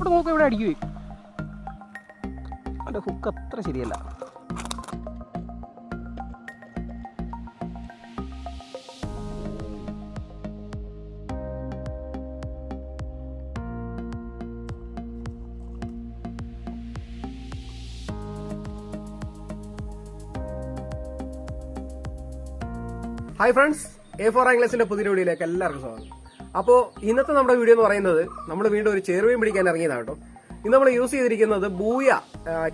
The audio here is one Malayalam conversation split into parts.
അവിടെ നോക്കാം ഇവിടെ അടിക്കുകയും അതിൻ്റെ ഹുക്ക് അത്ര ശരിയല്ല. ഹായ് ഫ്രണ്ട്സ്, A4 ആംഗ്ലേഴ്സിന്റെ പുതിയ വീഡിയോയിലേക്ക് എല്ലാവർക്കും സ്വാഗതം. അപ്പോൾ ഇന്നത്തെ നമ്മുടെ വീഡിയോ എന്ന് പറയുന്നത് നമ്മൾ വീണ്ടും ഒരു ചെറുമീൻ പിടിക്കാൻ ഇറങ്ങിയതാണ് കേട്ടോ. ഇന്ന് നമ്മൾ യൂസ് ചെയ്തിരിക്കുന്നത് ബൂയ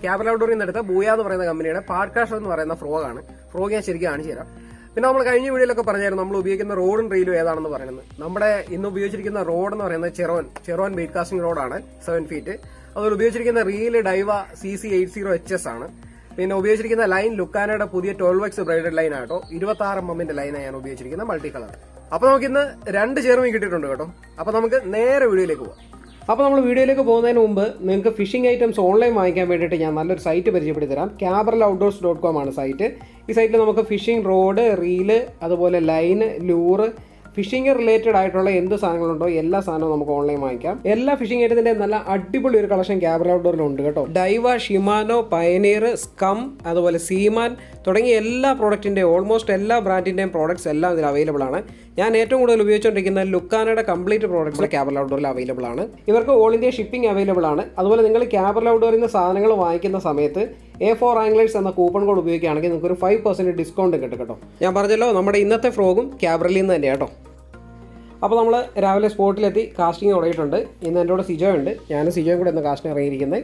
ക്യാബ്രലൗഡോറിൽ നിന്ന് എടുത്ത ബൂയ എന്ന് പറയുന്ന കമ്പനിയുടെ പാഡ്കാസ്റ്റർ എന്ന് പറയുന്ന ഫ്രോഗാണ്. ഫ്രോഗ് ഞാൻ ശരിക്കും കാണിച്ചു തരാം. പിന്നെ നമ്മൾ കഴിഞ്ഞ വീഡിയോയിലൊക്കെ പറഞ്ഞായിരുന്നു നമ്മൾ ഉപയോഗിക്കുന്ന റോഡും റീലും ഏതാണെന്ന് പറയുന്നത്. നമ്മുടെ ഇന്ന് ഉപയോഗിച്ചിരിക്കുന്ന റോഡ് എന്ന് പറയുന്നത് ചെറോൻ ബെയ്റ്റ് കാസ്റ്റിംഗ് റോഡാണ്, 7 ഫീറ്റ്. അതുപോലെ ഉപയോഗിച്ചിരിക്കുന്ന റീല് ഡൈവ CC80HS ആണ്. പിന്നെ ഉപയോഗിച്ചിരിക്കുന്ന ലൈൻ ലുക്കാനയുടെ പുതിയ 12X ബ്രൈഡഡ് ലൈൻ ആട്ടോ. 26 mm ലൈനാണ് ഞാൻ ഉപയോഗിച്ചിരിക്കുന്ന, മൾട്ടി കളർ. അപ്പൊ നമുക്ക് ഇന്ന് 2 ചെറുമീൻ കിട്ടിയിട്ടുണ്ട് കേട്ടോ. അപ്പൊ നമുക്ക് നേരെ വീഡിയോയിലേക്ക് പോവാം. അപ്പോൾ നമ്മൾ വീഡിയോയിലേക്ക് പോകുന്നതിന് മുമ്പ് നിങ്ങൾക്ക് ഫിഷിംഗ് ഐറ്റംസ് ഓൺലൈൻ വാങ്ങിക്കാൻ വേണ്ടിയിട്ട് ഞാൻ നല്ലൊരു സൈറ്റ് പരിചയപ്പെടുത്തി തരാം. Cabraloutdoors.com ആണ് സൈറ്റ്. ഈ സൈറ്റിൽ നമുക്ക് ഫിഷിംഗ് റോഡ്, റീല്, അതുപോലെ ലൈന്, ലൂറ്, ഫിഷിംഗ് റിലേറ്റഡ് ആയിട്ടുള്ള എന്ത് സാധനങ്ങളുണ്ടോ എല്ലാ സാധനവും നമുക്ക് ഓൺലൈൻ വാങ്ങിക്കാം. എല്ലാ ഫിഷിംഗ് ഐറ്റത്തിന്റെ നല്ല അടിപൊളി ഒരു കളക്ഷൻ Cabraloutdoors ഉണ്ട് കേട്ടോ. ഡൈവ, ഷിമാനോ, പയനീർ, സ്കം, അതുപോലെ സീമാൻ തുടങ്ങിയ എല്ലാ പ്രോഡക്റ്റിന്റെ ഓൾമോസ്റ്റ് എല്ലാ ബ്രാൻഡിന്റെയും പ്രോഡക്ട്സ് എല്ലാം ഇതിൽ അവൈലബിൾ ആണ്. ഞാൻ ഏറ്റവും കൂടുതൽ ഉപയോഗിച്ചുകൊണ്ടിരിക്കുന്ന ലുക്കാനയുടെ കംപ്ലീറ്റ് പ്രോഡക്ട്സ് Cabraloutdoors അവൈലബിൾ ആണ്. ഇവർക്ക് ഓൾ ഇന്ത്യ ഷിപ്പിംഗ് അവൈലബിൾ ആണ്. അതുപോലെ നിങ്ങൾ Cabraloutdoors നിന്ന് സാധനങ്ങൾ വാങ്ങിക്കുന്ന സമയത്ത് A4 ആംഗ്ലേഴ്സ് എന്ന കൂപ്പൺ കോഡ് ഉപയോഗിക്കുകയാണെങ്കിൽ നിങ്ങൾക്ക് ഒരു 5% ഡിസ്കൗണ്ട് കിട്ടും കേട്ടോ. ഞാൻ പറഞ്ഞല്ലോ നമ്മുടെ ഇന്നത്തെ ഫ്രോഗും ക്യാബ്രലിൽ നിന്ന് തന്നെയാണ് കേട്ടോ. അപ്പോൾ നമ്മൾ രാവിലെ സ്പോട്ടിലെത്തി കാസ്റ്റിംഗ് തുടങ്ങിയിട്ടുണ്ട്. ഇന്ന് എൻ്റെ കൂടെ സിജോ ഉണ്ട്. ഞാനും സിജോയും കൂടെ ഇന്ന് കാസ്റ്റിംഗ് ഇറങ്ങിയിരിക്കുന്നത്.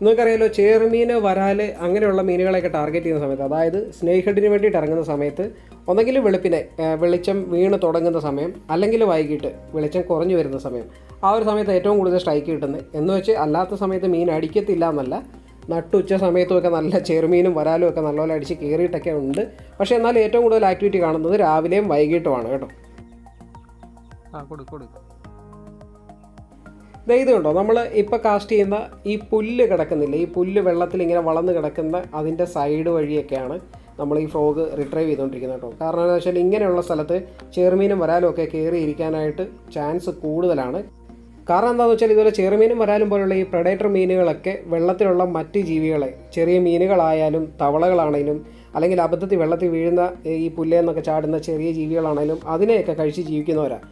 നിങ്ങൾക്കറിയാലോ, ചെറുമീൻ, വരാൽ അങ്ങനെയുള്ള മീനുകളെയൊക്കെ ടാർഗറ്റ് ചെയ്യുന്ന സമയത്ത്, അതായത് സ്നേക്ക്ഹെഡിന് വേണ്ടിയിട്ട് ഇറങ്ങുന്ന സമയത്ത് ഒന്നെങ്കിൽ വെളുപ്പിനെ വെളിച്ചം വീണ് തുടങ്ങുന്ന സമയം, അല്ലെങ്കിൽ വൈകിട്ട് വെളിച്ചം കുറഞ്ഞു വരുന്ന സമയം, ആ ഒരു സമയത്ത് ഏറ്റവും കൂടുതൽ സ്ട്രൈക്ക് കിട്ടുന്നത്. എന്ന് വെച്ച് അല്ലാത്ത സമയത്ത് മീൻ അടിക്കത്തില്ല എന്നല്ല, നട്ടുച്ച സമയത്തുമൊക്കെ നല്ല ചെറുമീനും വരാലും ഒക്കെ നല്ലപോലെ അടിച്ച് കയറിയിട്ടൊക്കെ ഉണ്ട്. പക്ഷേ എന്നാൽ ഏറ്റവും കൂടുതൽ ആക്ടിവിറ്റി കാണുന്നത് രാവിലെയും വൈകിട്ടുമാണ് കേട്ടോ. ഇത് കണ്ടോ, നമ്മൾ ഇപ്പോൾ കാസ്റ്റ് ചെയ്യുന്ന ഈ പുല്ല് കിടക്കുന്നില്ല, ഈ പുല്ല് വെള്ളത്തിൽ ഇങ്ങനെ വളർന്ന് കിടക്കുന്ന അതിൻ്റെ സൈഡ് വഴിയൊക്കെയാണ് നമ്മൾ ഈ ഫ്രോഗ് റിട്രൈവ് ചെയ്തുകൊണ്ടിരിക്കുന്നത് കേട്ടോ. കാരണം എന്താണെന്ന് വെച്ചാൽ ഇങ്ങനെയുള്ള സ്ഥലത്ത് ചെറുമീനും വരാലും ഒക്കെ കയറിയിരിക്കാനായിട്ട് ചാൻസ് കൂടുതലാണ്. കാരണം എന്താണെന്ന് വെച്ചാൽ ഇതുപോലെ ചെറുമീനും വരാലും പോലുള്ള ഈ പ്രഡേറ്റർ മീനുകളൊക്കെ വെള്ളത്തിലുള്ള മറ്റ് ജീവികളെ, ചെറിയ മീനുകളായാലും തവളകളാണെങ്കിലും അല്ലെങ്കിൽ അബദ്ധത്തിൽ വെള്ളത്തിൽ വീഴുന്ന ഈ പുല്ലേന്നൊക്കെ ചാടുന്ന ചെറിയ ജീവികളാണെങ്കിലും അതിനെയൊക്കെ കഴിച്ച് ജീവിക്കുന്നവരാണ്.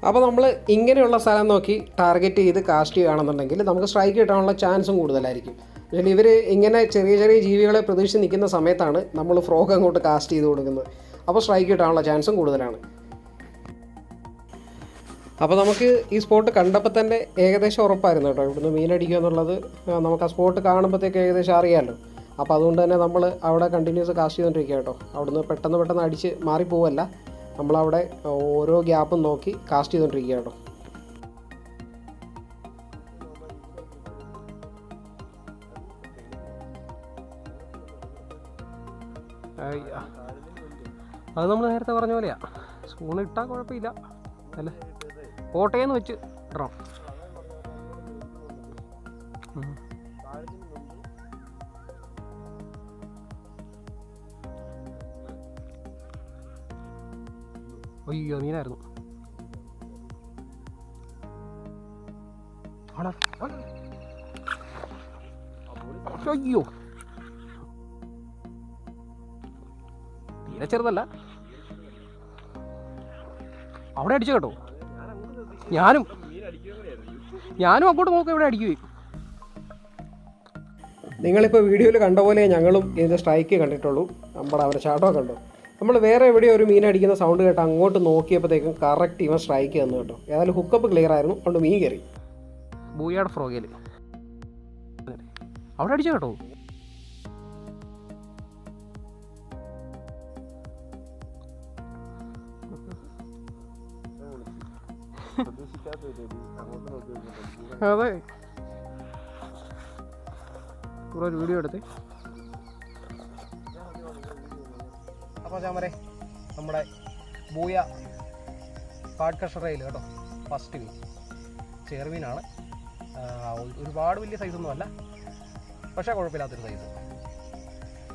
അപ്പോൾ നമ്മൾ ഇങ്ങനെയുള്ള സ്ഥലം നോക്കി ടാർഗറ്റ് ചെയ്ത് കാസ്റ്റ് ചെയ്യുകയാണെന്നുണ്ടെങ്കിൽ നമുക്ക് സ്ട്രൈക്ക് കിട്ടാനുള്ള ചാൻസും കൂടുതലായിരിക്കും. പക്ഷേ ഇവർ ഇങ്ങനെ ചെറിയ ചെറിയ ജീവികളെ പ്രതീക്ഷിച്ച് നിൽക്കുന്ന സമയത്താണ് നമ്മൾ ഫ്രോഗ് അങ്ങോട്ട് കാസ്റ്റ് ചെയ്ത് കൊടുക്കുന്നത്. അപ്പോൾ സ്ട്രൈക്ക് കിട്ടാനുള്ള ചാൻസും കൂടുതലാണ്. അപ്പോൾ നമുക്ക് ഈ സ്പോട്ട് കണ്ടപ്പോൾ തന്നെ ഏകദേശം ഉറപ്പായിരുന്നു കേട്ടോ, ഇവിടുന്ന് മീനടിക്കുക എന്നുള്ളത് നമുക്ക് ആ സ്പോട്ട് കാണുമ്പോഴത്തേക്ക് ഏകദേശം അറിയാമല്ലോ. അപ്പോൾ അതുകൊണ്ട് തന്നെ നമ്മൾ അവിടെ കണ്ടിന്യൂസ് കാസ്റ്റ് ചെയ്തുകൊണ്ടിരിക്കുക കേട്ടോ. അവിടുന്ന് പെട്ടെന്ന് അടിച്ച് മാറിപ്പോവല്ല, നമ്മളവിടെ ഓരോ ഗ്യാപ്പും നോക്കി കാസ്റ്റ് ചെയ്തുകൊണ്ടിരിക്കുക കേട്ടോ. അത് നമ്മൾ നേരത്തെ പറഞ്ഞ പോലെയാ, സ്പൂൺ ഇട്ടാൽ കുഴപ്പമില്ല അല്ലേ, കോട്ടയെന്ന് വെച്ച് ഇടണം. അയ്യോ, മീനായിരുന്നു. അയ്യോ, തീരെ ചെറുതല്ല. അവിടെ അടിച്ചു കേട്ടോ. ഞാനും അങ്ങോട്ട് നോക്കാം ഇവിടെ അടിക്കുകയും. നിങ്ങളിപ്പോൾ വീഡിയോയിൽ കണ്ട പോലെ ഞങ്ങളും ഇതിൻ്റെ സ്ട്രൈക്ക് കണ്ടിട്ടുള്ളൂ. നമ്മുടെ അവരെ ചാട്ടമൊക്കെ കണ്ടു. നമ്മൾ വേറെ എവിടെയോ ഒരു മീൻ അടിക്കുന്ന സൗണ്ട് കേട്ട് അങ്ങോട്ട് നോക്കിയപ്പോഴത്തേക്കും കറക്റ്റ് ഇവൻ സ്ട്രൈക്ക് തന്നു കേട്ടോ. ഏതായാലും ഹുക്കപ്പ് ക്ലിയർ ആയിരുന്നു, അതുകൊണ്ട് മീൻ കയറി. ബൂയയുടെ ഫ്രോഗിൽ അവിടെ അടിച്ചു കേട്ടോ. അതെ, കുറേ വീഡിയോ എടുത്ത്. അപ്പോൾ ഞാൻ പറയാം, നമ്മുടെ ബൂയ പാഡ്കാസ്റ്റർ കേട്ടോ, ഫസ്റ്റ് മീൻ ചെറുമീനാണ്. ഒരുപാട് വലിയ സൈസൊന്നും അല്ല, പക്ഷേ കുഴപ്പമില്ലാത്തൊരു സൈസ്.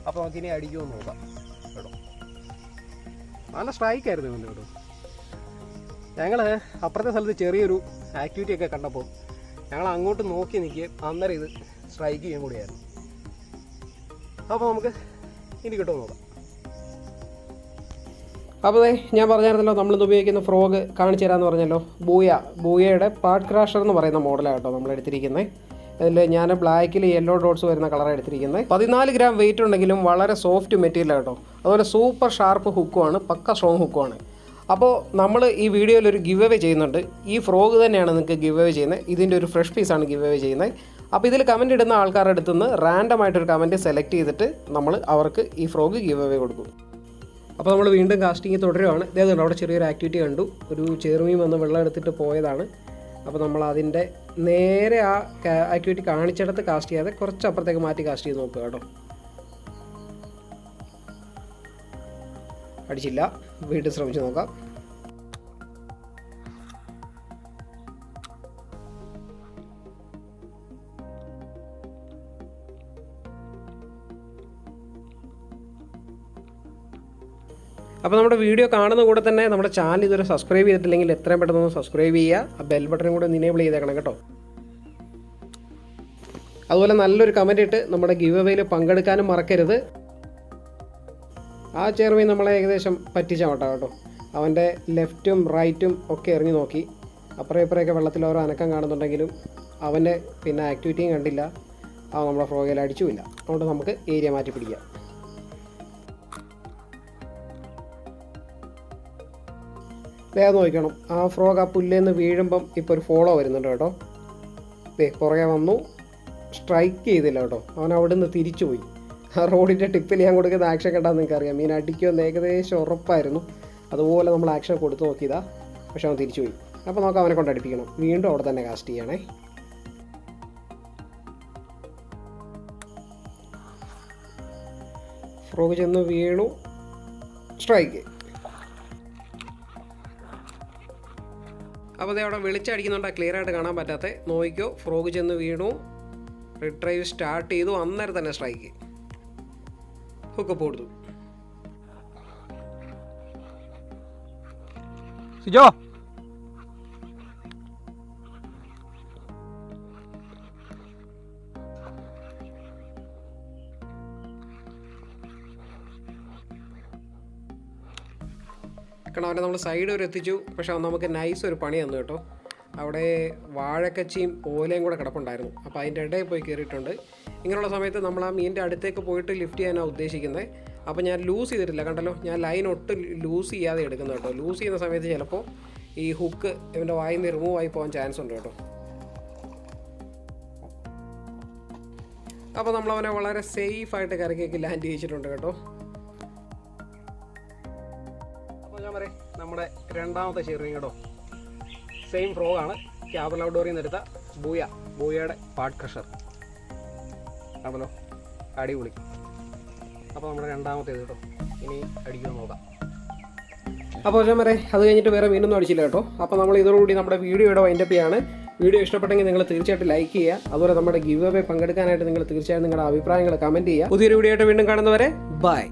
അപ്പോൾ നമുക്കിനി അടിക്കുമെന്ന് നോക്കാം കേട്ടോ. നല്ല സ്ട്രൈക്കായിരുന്നു ഇതിൻ്റെ കേട്ടോ. ഞങ്ങൾ അപ്പുറത്തെ സ്ഥലത്ത് ചെറിയൊരു ആക്ടിവിറ്റി ഒക്കെ കണ്ടപ്പോൾ ഞങ്ങൾ അങ്ങോട്ട് നോക്കി നിൽക്കുകയും അന്നേരം ഇത് സ്ട്രൈക്ക് ചെയ്യാൻ കൂടിയായിരുന്നു. അപ്പോൾ നമുക്ക് ഇനി കിട്ടുമോ നോക്കാം. അപ്പോൾ ഞാൻ പറഞ്ഞായിരുന്നല്ലോ നമ്മളിന്ന് ഉപയോഗിക്കുന്ന ഫ്രോഗ് കാണിച്ചു തരാമെന്ന് പറഞ്ഞല്ലോ. ബൂയയുടെ പാർട്ട് ക്രാഷർ എന്ന് പറയുന്ന മോഡലാണ് കേട്ടോ നമ്മൾ എടുത്തിരിക്കുന്നത്. അതിൽ ഞാൻ ബ്ലാക്കിൽ യെല്ലോ ഡോട്ട്സ് വരുന്ന കളറാണ് എടുത്തിരിക്കുന്നത്. 14 ഗ്രാം വെയിറ്റ് ഉണ്ടെങ്കിലും വളരെ സോഫ്റ്റ് മെറ്റീരിയലാണ് കേട്ടോ. അതുപോലെ സൂപ്പർ ഷാർപ്പ് ഹുക്കുമാണ്, പക്ക സ്ട്രോങ് ഹുക്കുമാണ്. അപ്പോൾ നമ്മൾ ഈ വീഡിയോയിൽ ഒരു ഗിവ് അവേ ചെയ്യുന്നുണ്ട്. ഈ ഫ്രോഗ് തന്നെയാണ് നിങ്ങൾക്ക് ഗിവ് അവേ ചെയ്യുന്നത്. ഇതിൻ്റെ ഒരു ഫ്രഷ് പീസാണ് ഗിവ് അവേ ചെയ്യുന്നത്. അപ്പോൾ ഇതിൽ കമൻറ്റ് ഇടുന്ന ആൾക്കാരുടെ അടുത്ത് നിന്ന് റാൻഡമായിട്ടൊരു കമൻറ്റ് സെലക്ട് ചെയ്തിട്ട് നമ്മൾ അവർക്ക് ഈ ഫ്രോഗ് ഗിവ് അവേ കൊടുക്കും. അപ്പോൾ നമ്മൾ വീണ്ടും കാസ്റ്റിംഗ് തുടരുകയാണ്. ഇതേതുണ്ട് അവിടെ ചെറിയൊരു ആക്ടിവിറ്റി കണ്ടു. ഒരു ചെറുമീൻ വന്ന് വെള്ളം എടുത്തിട്ട് പോയതാണ്. അപ്പോൾ നമ്മൾ അതിൻ്റെ നേരെ ആ ആക്ടിവിറ്റി കാണിച്ചിടത്ത് കാസ്റ്റ് ചെയ്യാതെ കുറച്ച് അപ്പുറത്തേക്ക് മാറ്റി കാസ്റ്റ് ചെയ്ത് നോക്കുക കേട്ടോ. അടിച്ചില്ല, വീണ്ടും ശ്രമിച്ച് നോക്കാം. അപ്പോൾ നമ്മുടെ വീഡിയോ കാണുന്ന കൂടെ തന്നെ നമ്മുടെ ചാനൽ ഇതുവരെ സബ്സ്ക്രൈബ് ചെയ്തിട്ടില്ലെങ്കിൽ എത്രയും പെട്ടെന്ന് സബ്സ്ക്രൈബ് ചെയ്യുക. ആ ബെൽ ബട്ടൺ കൂടെ എനേബിൾ ചെയ്തേക്കണം കേട്ടോ. അതുപോലെ നല്ലൊരു കമൻറ്റ് ഇട്ട് നമ്മുടെ ഗിവ് അവേയിൽ പങ്കെടുക്കാനും മറക്കരുത്. ആ ചെറുമീൻ നമ്മളെ ഏകദേശം പറ്റിച്ചാവട്ടെ കേട്ടോ. അവൻ്റെ ലെഫ്റ്റും റൈറ്റും ഒക്കെ ഇറങ്ങി നോക്കി. അപ്പുറം ഇപ്പുറമൊക്കെ വെള്ളത്തിൽ ഓരോ അനക്കം കാണുന്നുണ്ടെങ്കിലും അവൻ്റെ പിന്നെ ആക്ടിവിറ്റിയും കണ്ടില്ല. അവൻ നമ്മളെ ഫ്രോഗയിൽ അടിച്ചുമില്ല. അതുകൊണ്ട് നമുക്ക് ഏരിയ മാറ്റി പിടിക്കാം. വേഗം നോക്കണം. ആ ഫ്രോഗ് ആ പുല്ലേന്ന് വീഴുമ്പം ഇപ്പോൾ ഒരു ഫോളോ വരുന്നുണ്ട് കേട്ടോ. പുറകെ വന്നു, സ്ട്രൈക്ക് ചെയ്തില്ല കേട്ടോ. അവൻ അവിടെ നിന്ന് തിരിച്ചു പോയി. ആ റോഡിൻ്റെ ടിപ്പിൽ ഞാൻ കൊടുക്കുന്ന ആക്ഷൻ കണ്ടാൽ നിങ്ങൾക്ക് അറിയാം. മീൻ അടിക്കുമെന്ന് ഏകദേശം ഉറപ്പായിരുന്നു. അതുപോലെ നമ്മൾ ആക്ഷൻ കൊടുത്തു നോക്കിയതാ, പക്ഷെ അവൻ തിരിച്ചു പോയി. അപ്പോൾ നമുക്ക് അവനെ കൊണ്ട് അടുപ്പിക്കണം. വീണ്ടും അവിടെ തന്നെ കാസ്റ്റ് ചെയ്യണേ. ഫ്രോഗ് ചെന്ന് വീണു, സ്ട്രൈക്ക്. അപ്പോൾ അവിടെ വെളിച്ചടിക്കുന്നുണ്ട്, ക്ലിയർ ആയിട്ട് കാണാൻ പറ്റാത്ത. നോക്കിക്കോ, ഫ്രോഗ് ചെന്ന് വീണു, റിട്രൈവ് സ്റ്റാർട്ട് ചെയ്തു, അന്നേരം തന്നെ സ്ട്രൈക്ക്. ഹുക്കപ്പ് കൊടുത്തു. സിജോ കാരണം അവനെ നമ്മൾ സൈഡ് വരെ എത്തിച്ചു. പക്ഷെ നമുക്ക് നൈസ് ഒരു പണി തന്നു കേട്ടോ. അവിടെ വാഴക്കച്ചിയും ഓലയും കൂടെ കിടപ്പുണ്ടായിരുന്നു. അപ്പോൾ അതിൻ്റെ ഇടയിൽ പോയി കയറിയിട്ടുണ്ട്. ഇങ്ങനെയുള്ള സമയത്ത് നമ്മൾ ആ മീനിൻ്റെ അടുത്തേക്ക് പോയിട്ട് ലിഫ്റ്റ് ചെയ്യാനാണ് ഉദ്ദേശിക്കുന്നത്. അപ്പോൾ ഞാൻ ലൂസ് ചെയ്തിട്ടില്ല, കണ്ടല്ലോ. ഞാൻ ലൈൻ ഒട്ടും ലൂസ് ചെയ്യാതെ എടുക്കുന്നു കേട്ടോ. ലൂസ് ചെയ്യുന്ന സമയത്ത് ചിലപ്പോൾ ഈ ഹുക്ക് ഇവൻ്റെ വായിൽ നിന്ന് റിമൂവ് ആയി പോകാൻ ചാൻസ് ഉണ്ട് കേട്ടോ. അപ്പോൾ നമ്മളവനെ വളരെ സേഫായിട്ട് കരക്കേക്ക് ലാൻഡ് ചെയ്യിച്ചിട്ടുണ്ട് കേട്ടോ. അപ്പോൾ ഞാൻ പറയാം, നമ്മുടെ രണ്ടാമത്തെ ചെറിയ കേട്ടോ സെയിം ഫ്രോഗാണ്. ക്യാബ്രലൗഡോറിൽ നിന്ന് എടുത്ത ബൂയയുടെ പാർട്ട് ക്രഷർ ആണല്ലോ. അടിപൊളി. അപ്പോൾ നമ്മുടെ രണ്ടാമത്തേത് കേട്ടോ. ഇനി അടിക്കുമെന്ന് നോക്കാം. അപ്പോൾ ഞാൻ പറയാം, അത് കഴിഞ്ഞിട്ട് വേറെ മീനൊന്നും അടിച്ചില്ല കേട്ടോ. അപ്പോൾ നമ്മൾ ഇതോടുകൂടി നമ്മുടെ വീഡിയോയുടെ വൈൻഡപ്പ് ചെയ്യാണ്. വീഡിയോ ഇഷ്ടപ്പെട്ടെങ്കിൽ നിങ്ങൾ തീർച്ചയായിട്ടും ലൈക്ക് ചെയ്യുക. അതുപോലെ നമ്മുടെ ഗിവ് അവേ പങ്കെടുക്കാനായിട്ട് നിങ്ങൾ തീർച്ചയായും നിങ്ങളുടെ അഭിപ്രായങ്ങൾ കമൻറ്റ് ചെയ്യുക. പുതിയൊരു വീഡിയോ ആയിട്ട് വീണ്ടും കാണുന്നവരെ ബൈ.